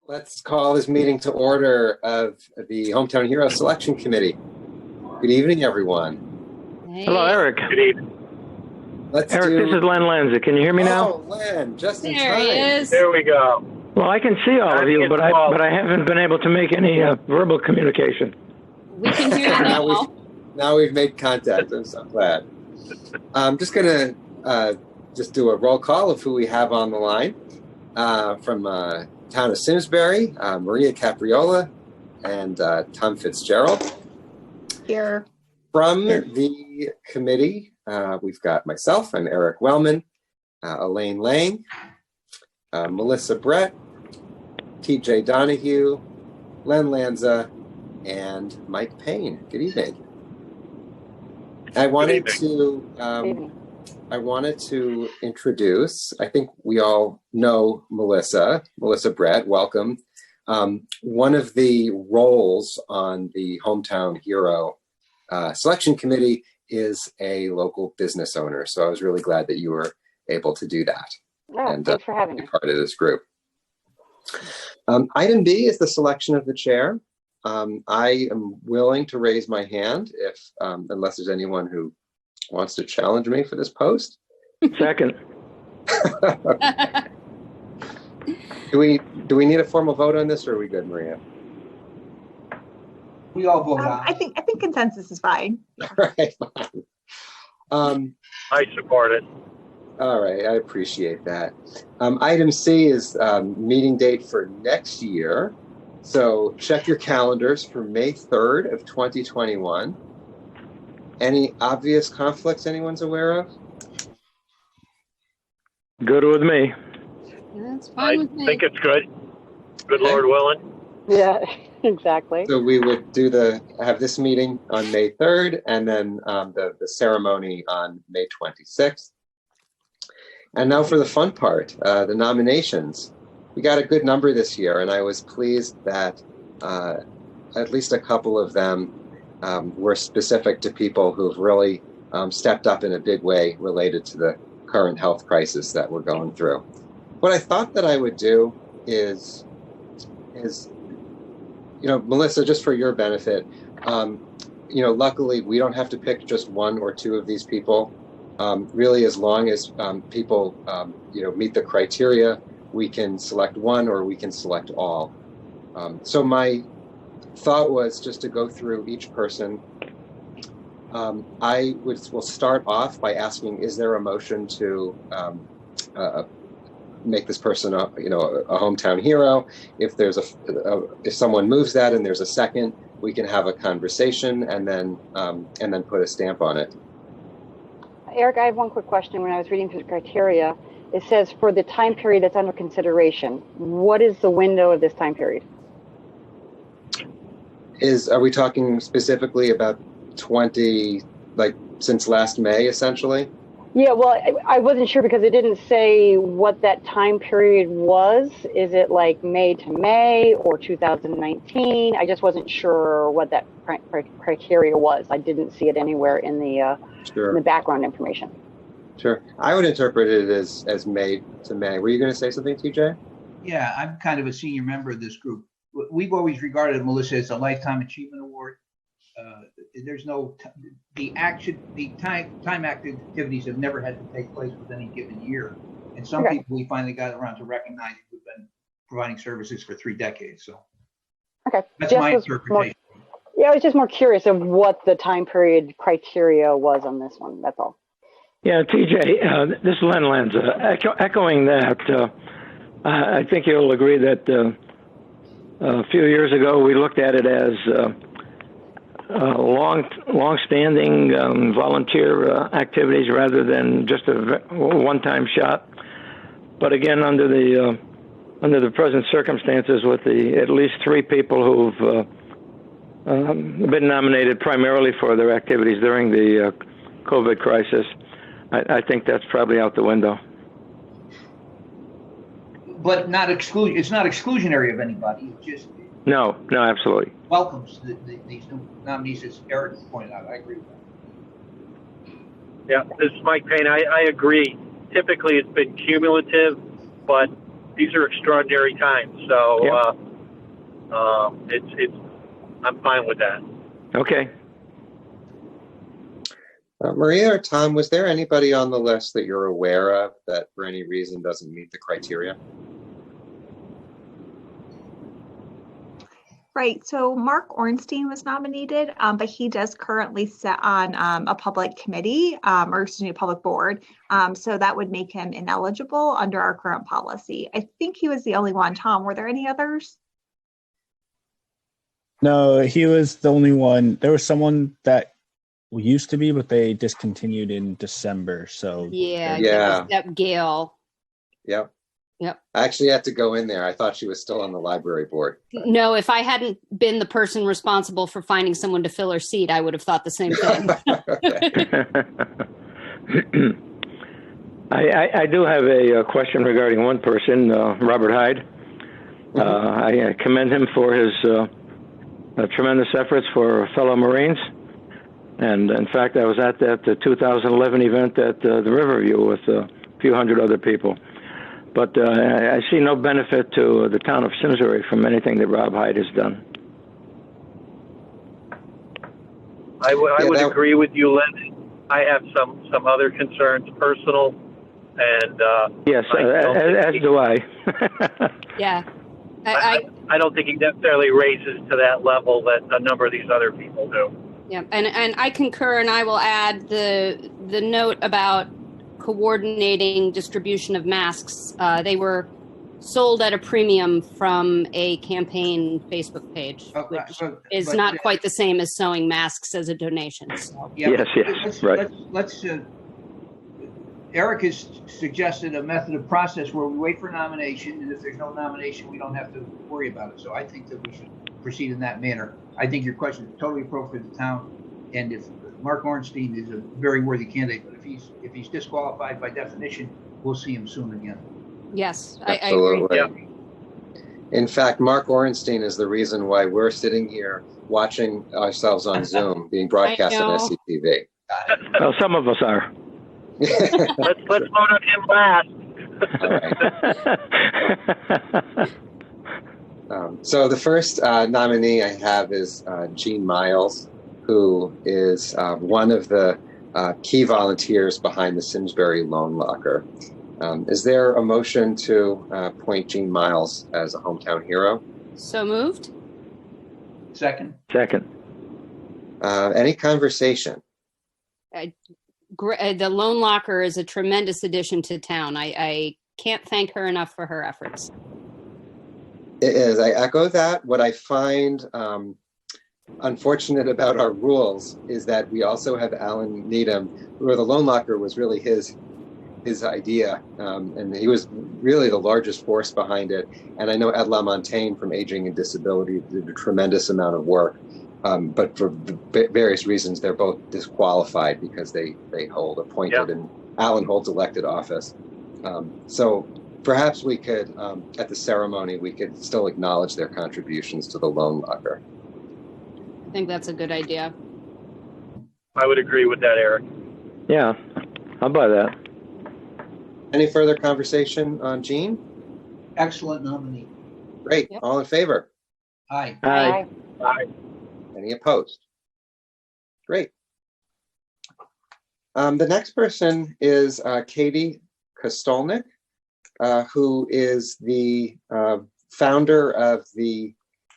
Let's call this meeting to order of the Hometown Hero Selection Committee. Good evening, everyone. Hey. Hello, Eric. Good evening. This is Len Lanza. Can you hear me now? Oh, Len, just in There time. he is. There we go. Well, I can see all of you, but I haven't been able to make any verbal communication. We can hear you now. Now we've made contact. I'm so glad. I'm just going to just do a roll call of who we have on the line from town of Simsbury, Maria Capriola and Tom Fitzgerald. Here. From the committee, we've got myself, I'm Eric Wellman, Elaine Lang, Melissa Brett, TJ Donahue, Len Lanza, and Mike Payne. Good evening. I wanted to introduce, I think we all know Melissa Brett, welcome. One of the roles on the Hometown Hero Selection Committee is a local business owner. So I was really glad that you were able to do that. Oh, thanks for having me. Be part of this group. Item B is the selection of the chair. I am willing to raise my hand if, unless there's anyone who wants to challenge me for this post. Second. Do we need a formal vote on this, or are we good, Maria? We all vote on. I think consensus is fine. Right. I support it. All right, I appreciate that. Item C is meeting date for next year. So check your calendars for May 3rd of 2021. Any obvious conflicts anyone's aware of? Good with me. That's fine with me. I think it's good. Good Lord willing. Yeah, exactly. So we would have this meeting on May 3rd and then the ceremony on May 26th. And now for the fun part, the nominations. We got a good number this year, and I was pleased that at least a couple of them were specific to people who've really stepped up in a big way related to the current health crisis that we're going through. What I thought that I would do is Melissa, just for your benefit, luckily we don't have to pick just one or two of these people. Really, as long as people, meet the criteria, we can select one or we can select all. So my thought was just to go through each person. We'll start off by asking, is there a motion to make this person a hometown hero? If there's if someone moves that and there's a second, we can have a conversation and then put a stamp on it. Eric, I have one quick question. When I was reading through the criteria, it says for the time period that's under consideration. What is the window of this time period? Are we talking specifically about since last May, essentially? Yeah, well, I wasn't sure because it didn't say what that time period was. Is it like May to May or 2019? I just wasn't sure what that criteria was. I didn't see it anywhere in the background information. Sure. I would interpret it as May to May. Were you going to say something, TJ? Yeah, I'm kind of a senior member of this group. We've always regarded Melissa as a Lifetime Achievement Award. There's no the time activities have never had to take place with any given year, and some people we finally got around to recognize who've been providing services for 3 decades. So that's my interpretation. I was just more curious of what the time period criteria was on this one. That's all. Yeah, TJ, this is Len Lanza. Echoing that, I think you'll agree that a few years ago we looked at it as long-standing volunteer activities rather than just a one-time shot. But again, under the present circumstances, with at least 3 people who've been nominated primarily for their activities during the COVID crisis, I think that's probably out the window. But not exclusion. It's not exclusionary of anybody. It's just no, absolutely welcomes these new nominees, as Eric pointed out. I agree with that. Yeah, this is Mike Payne. I agree. Typically, it's been cumulative, but these are extraordinary times. So Yep. I'm fine with that. Okay. Maria or Tom, was there anybody on the list that you're aware of that for any reason doesn't meet the criteria? Right, so Mark Ornstein was nominated, but he does currently sit on a public committee, or excuse me, a public board. So that would make him ineligible under our current policy. I think he was the only one. Tom, were there any others? No, he was the only one. There was someone that used to be, but they discontinued in December. So Yeah, Yeah. That Gail. Yep. Yep. I actually had to go in there. I thought she was still on the library board. No, if I hadn't been the person responsible for finding someone to fill her seat, I would have thought the same thing. Okay. I do have a question regarding one person, Robert Hyde. I commend him for his tremendous efforts for fellow Marines. And in fact, I was at the 2011 event at the Riverview with a few hundred other people. But I see no benefit to the town of Simsbury from anything that Rob Hyde has done. I would agree with you, Lynn. I have some other concerns, personal, and Yes, as do I. Yeah. I don't think he necessarily raises to that level that a number of these other people do. Yeah, and I concur, and I will add the note about coordinating distribution of masks. They were sold at a premium from a campaign Facebook page, which is not quite the same as sewing masks as a donation. So. Yeah, Yes, right. Let's Eric has suggested a method of process where we wait for nomination, and if there's no nomination, we don't have to worry about it. So I think that we should proceed in that manner. I think your question is totally appropriate for the town, and if Mark Ornstein is a very worthy candidate, but if he's disqualified by definition, we'll see him soon again. Yes, Absolutely. I agree. Yeah. In fact, Mark Orenstein is the reason why we're sitting here watching ourselves on Zoom being broadcast on SCTV. Well, some of us are. Let's vote on him last. All right. So the first nominee I have is Gene Miles, who is one of the key volunteers behind the Simsbury Loan Locker. Is there a motion to appoint Gene Miles as a hometown hero? So moved. Second. Any conversation? The Loan Locker is a tremendous addition to town. I can't thank her enough for her efforts. It is. I echo that. What I find unfortunate about our rules is that we also have Alan Needham, where the Loan Locker was really his idea, and he was really the largest force behind it. And I know Ed LaMontagne from Aging and Disability did a tremendous amount of work, but for various reasons, they're both disqualified because they hold appointed and Alan holds elected office. So perhaps we could, at the ceremony, we could still acknowledge their contributions to the Loan Locker. I think that's a good idea. I would agree with that, Eric. Yeah, I'll buy that. Any further conversation on Gene? Excellent nominee. Great. Yep. All in favor? Aye. Aye. Any opposed? Great. The next person is Katie Kostolnik, who is the founder of the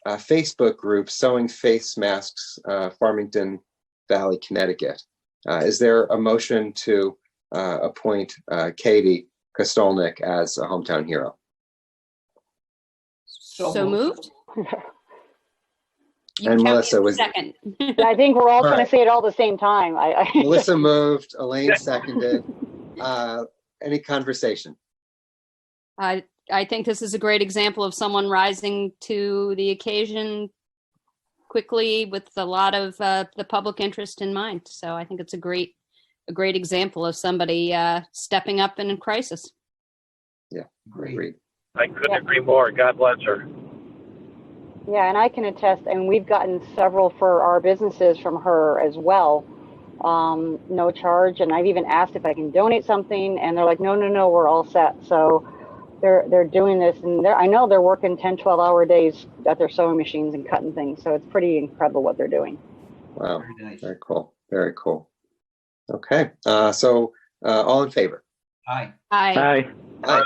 Facebook group Sewing Face Masks, Farmington Valley, Connecticut. Is there a motion to appoint Katie Kostolnik as a hometown hero? So moved. You And count Melissa me was second. I think we're all All going right. to say it all at the same time. Melissa moved, Elaine seconded. Any conversation? I think this is a great example of someone rising to the occasion quickly with a lot of the public interest in mind. So I think it's a great example of somebody stepping up in a crisis. Yeah, Great. agreed. I couldn't agree more. God bless her. Yeah, and I can attest, and we've gotten several for our businesses from her as well. No charge, and I've even asked if I can donate something, and they're like, no, we're all set. So they're doing this, and I know they're working 10, 12-hour days at their sewing machines and cutting things. So it's pretty incredible what they're doing. Wow. Very nice. Very cool. Very cool. Okay. So all in favor? Aye. Aye. Aye.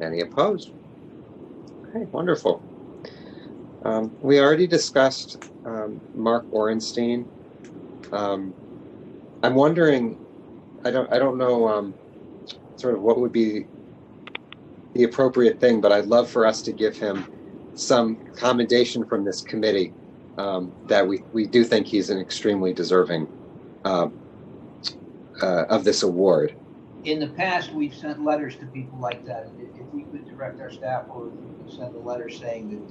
Any opposed? Okay, wonderful. We already discussed Mark Orenstein. I'm wondering, I don't know sort of what would be the appropriate thing, but I'd love for us to give him some commendation from this committee that we do think he's an extremely deserving of this award. In the past, we've sent letters to people like that. If we could direct our staff, or if we could send a letter saying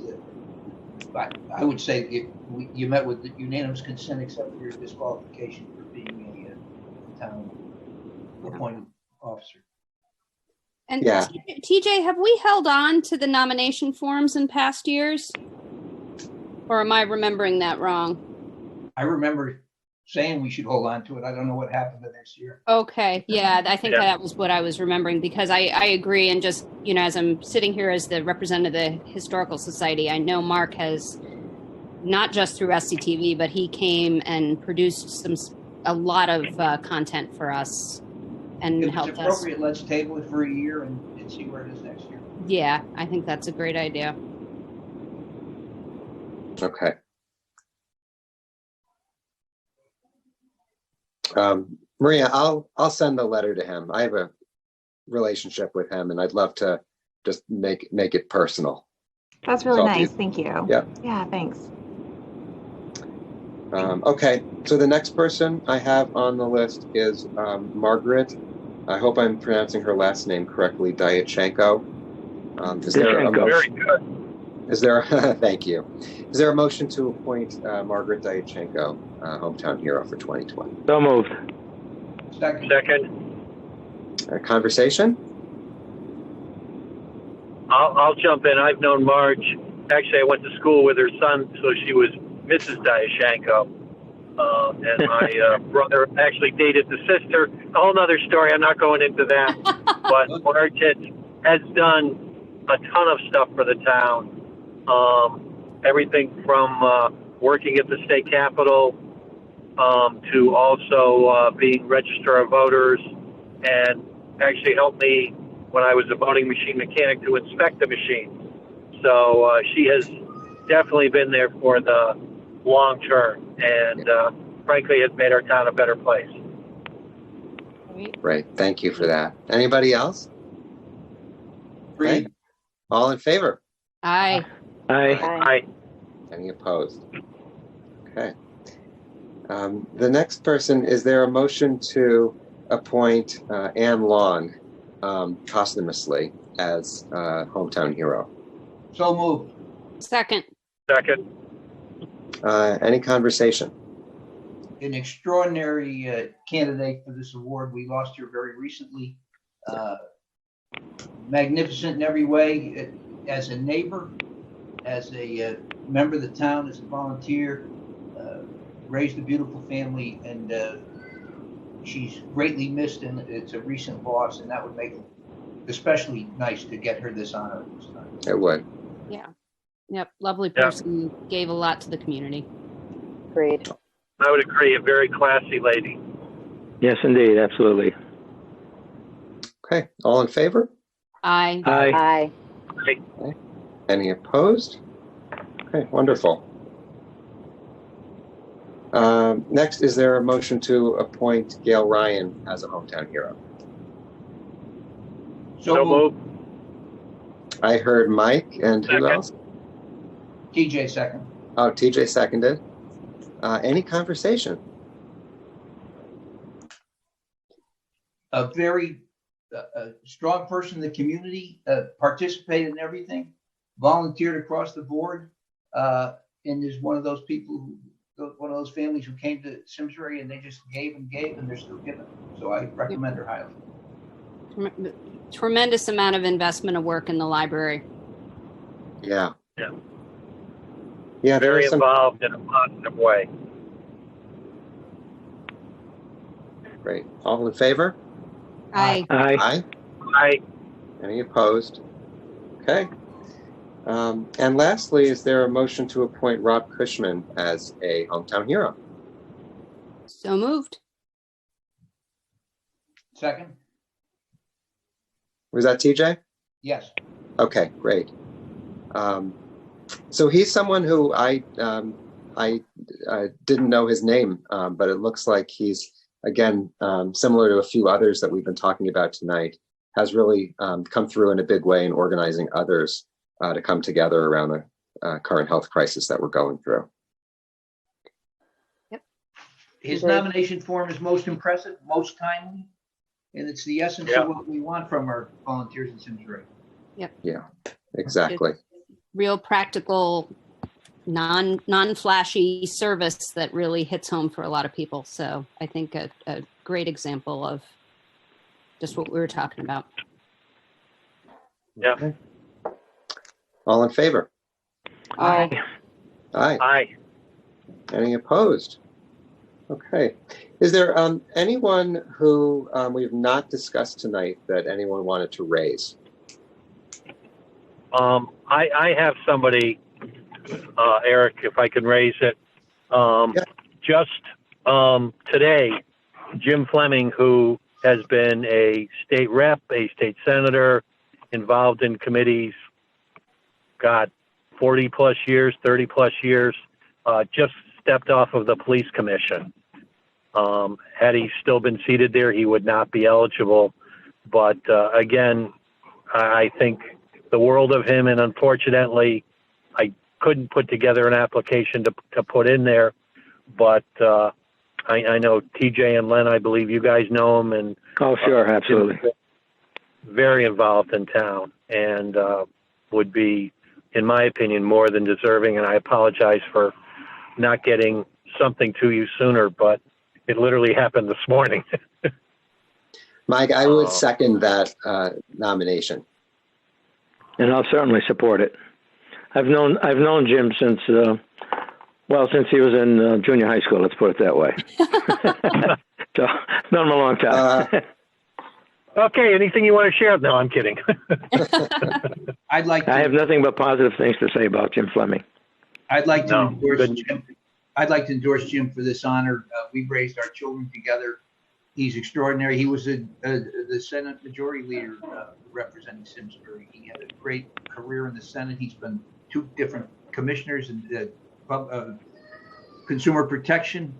that, I would say you met with the unanimous consent except for your disqualification for being a town appointed officer. And Yeah. TJ, have we held on to the nomination forms in past years? Or am I remembering that wrong? I remember saying we should hold on to it. I don't know what happened the next year. Okay. Yeah, I think Yeah. that was what I was remembering, because I agree. And just, as I'm sitting here as the representative of the Historical Society, I know Mark has, not just through SCTV, but he came and produced a lot of content for us and If it's helped us. appropriate, let's table it for a year and see where it is next year. Yeah, I think that's a great idea. Okay. Maria, I'll send the letter to him. I have a relationship with him, and I'd love to just make it personal. That's really So I'll do- nice. Thank you. Yeah. Yeah, thanks. Okay, so the next person I have on the list is Margaret. I hope I'm pronouncing her last name correctly, Dyachenko. Is there a Very motion? good. Is there? Thank you. Is there a motion to appoint Margaret Dyachenko, hometown hero for 2020? So moved. Second. Conversation? I'll jump in. I've known Marge. Actually, I went to school with her son, so she was Mrs. Dyashenko. And my brother actually dated the sister. A whole other story. I'm not going into that. But Marge has done a ton of stuff for the town. Everything from working at the state capitol to also being Register of Voters, and actually helped me when I was a voting machine mechanic to inspect the machine. So she has definitely been there for the long term, and frankly has made our town a better place. Right. Thank you for that. Anybody else? Agreed. Okay. All in favor? Aye. Aye. Aye. Any opposed? Okay. The next person, is there a motion to appoint Ann Long posthumously as hometown hero? So moved. Second. Second. Any conversation? An extraordinary candidate for this award. We lost her very recently. Magnificent in every way, as a neighbor, as a member of the town, as a volunteer, raised a beautiful family, and she's greatly missed, and it's a recent loss, and that would make it especially nice to get her this honor this time. It would. Yeah. Yep. Lovely Yeah. person. Gave a lot to the community. Agreed. I would agree. A very classy lady. Yes, indeed. Absolutely. Okay. All in favor? Aye. Aye. Aye. Any opposed? Okay, wonderful. Next, is there a motion to appoint Gail Ryan as a hometown hero? So moved. I heard Mike, and who Second. else? TJ second. Oh, TJ seconded. Any conversation? A very strong person in the community, participated in everything, volunteered across the board, and is one of those people one of those families who came to Simsbury and they just gave, and they're still giving. So I recommend her highly. Tremendous amount of investment of work in the library. Yeah. Yeah. Yeah, there Very are some. involved in a positive way. Great. All in favor? Aye. Aye. Aye. Aye. Any opposed? Okay. And lastly, is there a motion to appoint Rob Cushman as a hometown hero? So moved. Second? Was that TJ? Yes. Okay, great. So he's someone who I didn't know his name, but it looks like he's, again, similar to a few others that we've been talking about tonight, has really come through in a big way in organizing others to come together around the current health crisis that we're going through. His nomination form is most impressive, most timely, and it's the essence of what we want from our volunteers in Simsbury. Yep. Yeah, exactly. It's real practical, non-flashy service that really hits home for a lot of people. So I think a great example of just what we were talking about. Yeah. Okay. All in favor? Aye. Aye. Aye. Any opposed? Okay. Is there anyone who we've not discussed tonight that anyone wanted to raise? I have somebody, Eric, if I can raise it. Just today, Jim Fleming, who has been a state rep, a state senator, involved in committees, 40 plus years, 30 plus years, just stepped off of the police commission. Had he still been seated there, he would not be eligible. But again, I think the world of him, and unfortunately, I couldn't put together an application to put in there. But I know TJ and Len, I believe you guys know him, and Oh, sure, absolutely. very involved in town, and would be, in my opinion, more than deserving. And I apologize for not getting something to you sooner, but it literally happened this morning. Mike, I would second that nomination. And I'll certainly support it. I've known Jim since since he was in junior high school. Let's put it that way. So known him a long time. Okay, anything you want to share? No, I'm kidding. I have nothing but positive things to say about Jim Fleming. I'd like to endorse Jim. I'd like to endorse Jim for this honor. We've raised our children together. He's extraordinary. He was the Senate Majority Leader representing Simsbury. He had a great career in the Senate. He's been 2 different commissioners in consumer protection.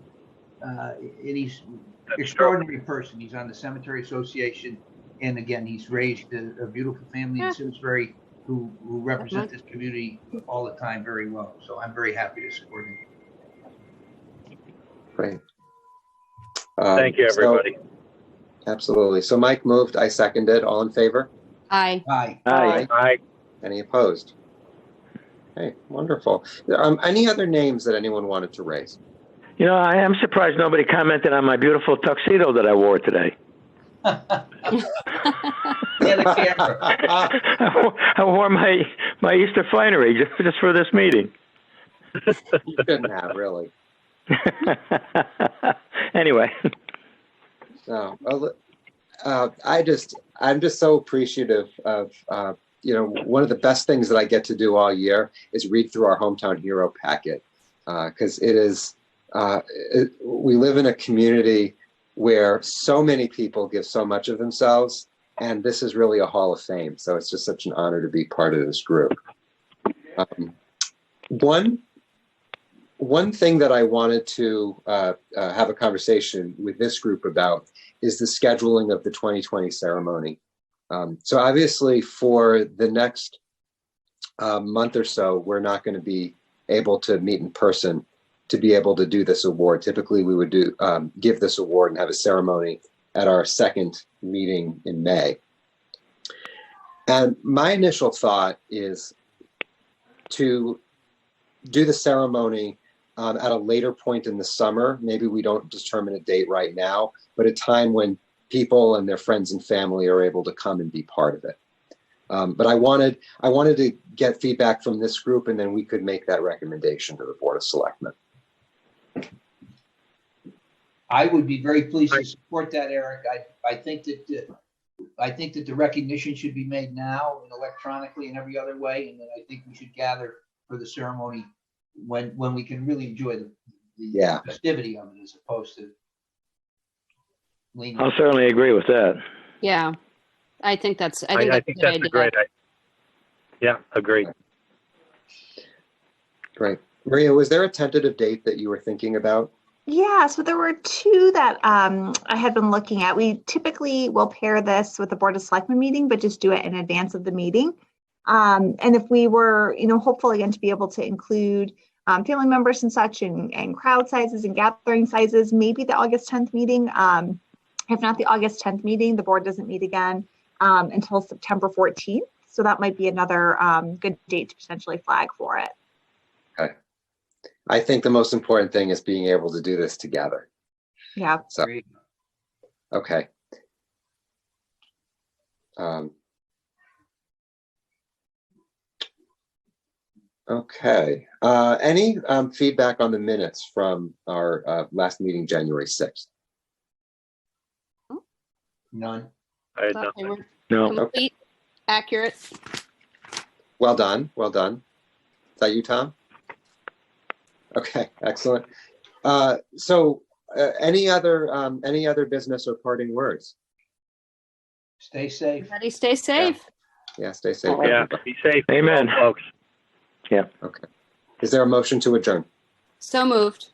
And he's an extraordinary person. He's on the Cemetery Association. And again, he's raised a beautiful family in Simsbury who represent this community all the time very well. So I'm very happy to support him. Great. Thank you, everybody. Absolutely. So Mike moved, I seconded. All in favor? Aye. Aye. Aye. Aye. Any opposed? Okay, wonderful. Any other names that anyone wanted to raise? You know, I am surprised nobody commented on my beautiful tuxedo that I wore today. The camera. I wore my Easter finery just for this meeting. You couldn't have, really. Anyway. No, I'm just so appreciative of, one of the best things that I get to do all year is read through our Hometown Hero packet. Because it is, we live in a community where so many people give so much of themselves, and this is really a hall of fame. So it's just such an honor to be part of this group. One thing that I wanted to have a conversation with this group about is the scheduling of the 2020 ceremony. So obviously for the next month or so, we're not going to be able to meet in person to be able to do this award. Typically we would give this award and have a ceremony at our second meeting in May. And my initial thought is to do the ceremony at a later point in the summer. Maybe we don't determine a date right now, but a time when people and their friends and family are able to come and be part of it. But I wanted to get feedback from this group, and then we could make that recommendation to the Board of Selectmen. I would be very pleased to support that, Eric. I think that I think that the recognition should be made now and electronically and every other way. And then I think we should gather for the ceremony when we can really enjoy the Yeah. festivity of it as opposed to leaning. I'll certainly agree with that. Yeah, I think that's a I good think that's a idea. great idea. Yeah, agreed. Great. Maria, was there a tentative date that you were thinking about? Yeah, so there were two that I had been looking at. We typically will pair this with the Board of Selectmen meeting, but just do it in advance of the meeting. And if we were, hopeful again to be able to include family members and such and crowd sizes and gathering sizes, maybe the August 10th meeting. If not the August 10th meeting, the board doesn't meet again until September 14th. So that might be another good date to potentially flag for it. Okay. I think the most important thing is being able to do this together. Yeah. So, okay. Okay. Any feedback on the minutes from our last meeting, January 6th? None. I had Thought they nothing. were No, complete, accurate. Well done. Well done. Is that you, Tom? Okay, excellent. So any other business or parting words? Stay safe. Everybody stay safe. Yeah, stay safe. All right. Yeah, everybody. be safe, Amen. folks. Okay. Is there a motion to adjourn? So moved.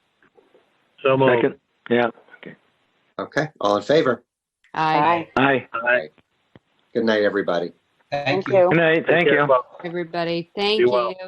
So moved. second. Yeah. Okay, all in favor? Aye. Bye. Aye. Aye. Good night, everybody. Thank Thank you. you. Good night. Thank Take care, you. folks. Everybody, thank Be well. you.